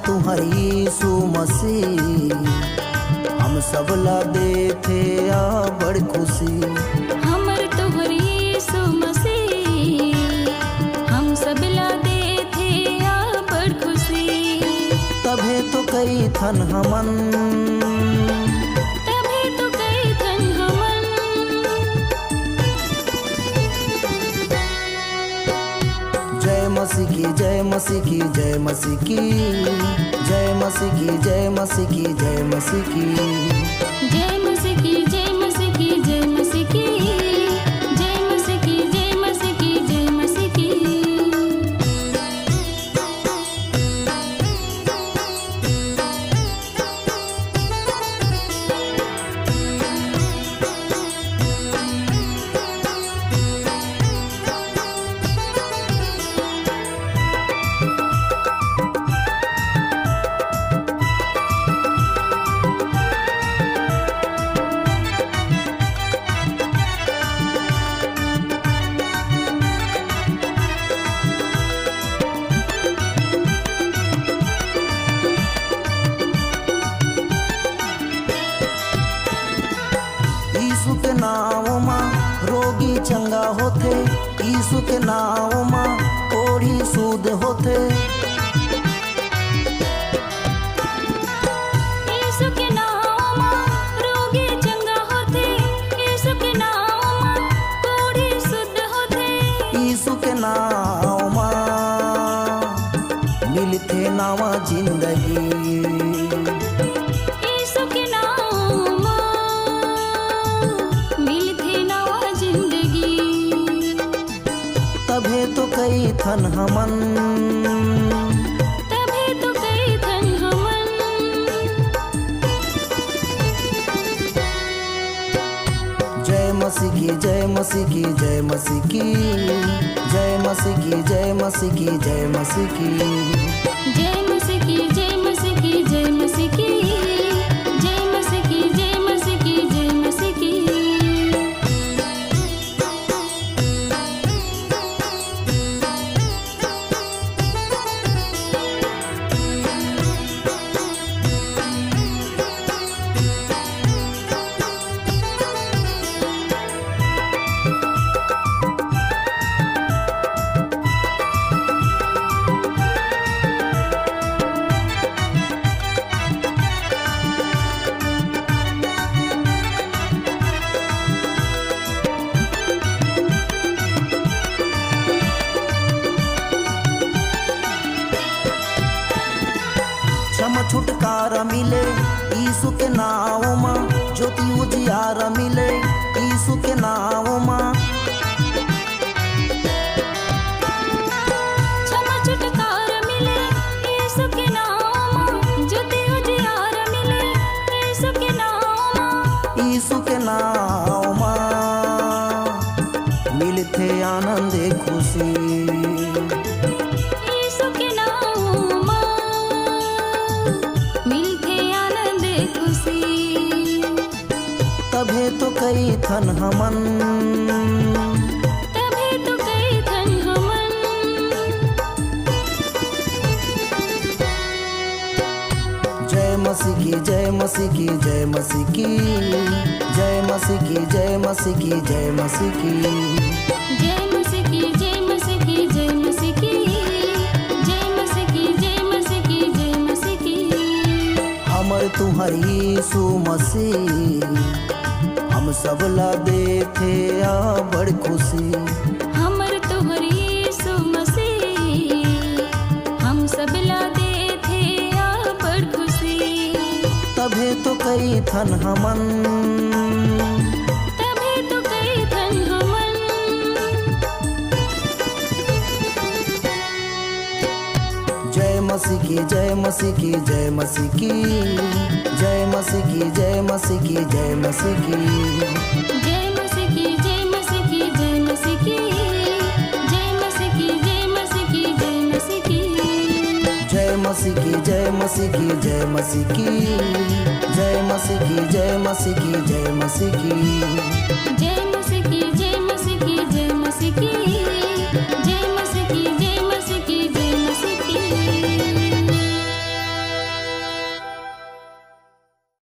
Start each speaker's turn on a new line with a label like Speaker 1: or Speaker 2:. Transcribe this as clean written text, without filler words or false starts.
Speaker 1: तुम्हारी यीशु मसीह, हम सब ला देथे आ बड़ खुशी।
Speaker 2: हमर तुम्हारी यीशु मसीह, हम सब ला देथे आ बड़ खुशी।
Speaker 1: तभे तो कई थन हमन,
Speaker 2: तभे तो कई थन हमन,
Speaker 1: जय मसीह की जय मसीह की जय मसीह की, जय मसीह की जय मसीह की जय मसीह की,
Speaker 2: जय मसीह की जय मसीह की जय मसीह की, जय मसीह की जय मसीह की जय मसीह की।
Speaker 1: यीशु के नाम मां रोगी चंगा होथे, यीशु के नाम मां कोढ़ी शुद्ध होथे।
Speaker 2: यीशु के नाम रोगी चंगा होथे, यीशु के नाम कोढ़ी शुद्ध होथे।
Speaker 1: यीशु के नाम मां मिलथे नावा जिंदगी,
Speaker 2: यीशु के नाम मिलथे नवा जिंदगी।
Speaker 1: तभे तो कई थन हमन,
Speaker 2: तभे तो कई थन हमन,
Speaker 1: जय मसीह की जय मसीह की जय मसीह की, जय मसीह की जय मसीह की जय मसीह की,
Speaker 2: जय मसीह की जय मसीह की जय मसीह की, जय मसीह की जय मसीह की जय मसीह की।
Speaker 1: क्षमा छुटकारा मिले यीशु के नाम मां, ज्योति उजियारा मिले यीशु के नाम मां।
Speaker 2: क्षमा छुटकारा मिले यीशु के नाम, ज्योति उजियारा मिले यीशु के नाम।
Speaker 1: यीशु के नाम मां मिलथे आनंद खुशी,
Speaker 2: यीशु के नाम मिलथे आनंद खुशी।
Speaker 1: तभे तो कई थन हमन,
Speaker 2: तभे तो कई थन हमन,
Speaker 1: जय मसीह की जय मसीह की जय मसीह की, जय मसीह की जय मसीह की जय मसीह की,
Speaker 2: जय मसीह की जय मसीह की जय मसीह की, जय मसीह की जय मसीह की जय मसीह की।
Speaker 1: हमर तुम्हारी यीशु मसीह, हम सब ला देथे आ बड़ खुशी।
Speaker 2: हमर तुम्हारी यीशु मसीह, हम सब ला देथे आ बड़ खुशी।
Speaker 1: तभे तो कई थन हमन,
Speaker 2: तभे तो कई थन हमन,
Speaker 1: जय मसीह की जय मसीह की जय मसीह की, जय मसीह की जय मसीह की जय मसीह की,
Speaker 2: जय मसीह की जय मसीह की जय मसीह की, जय मसीह की जय मसीह की जय मसीह की,
Speaker 1: जय मसीह की जय मसीह की जय मसीह की, जय मसीह की जय मसीह की जय मसीह की,
Speaker 2: जय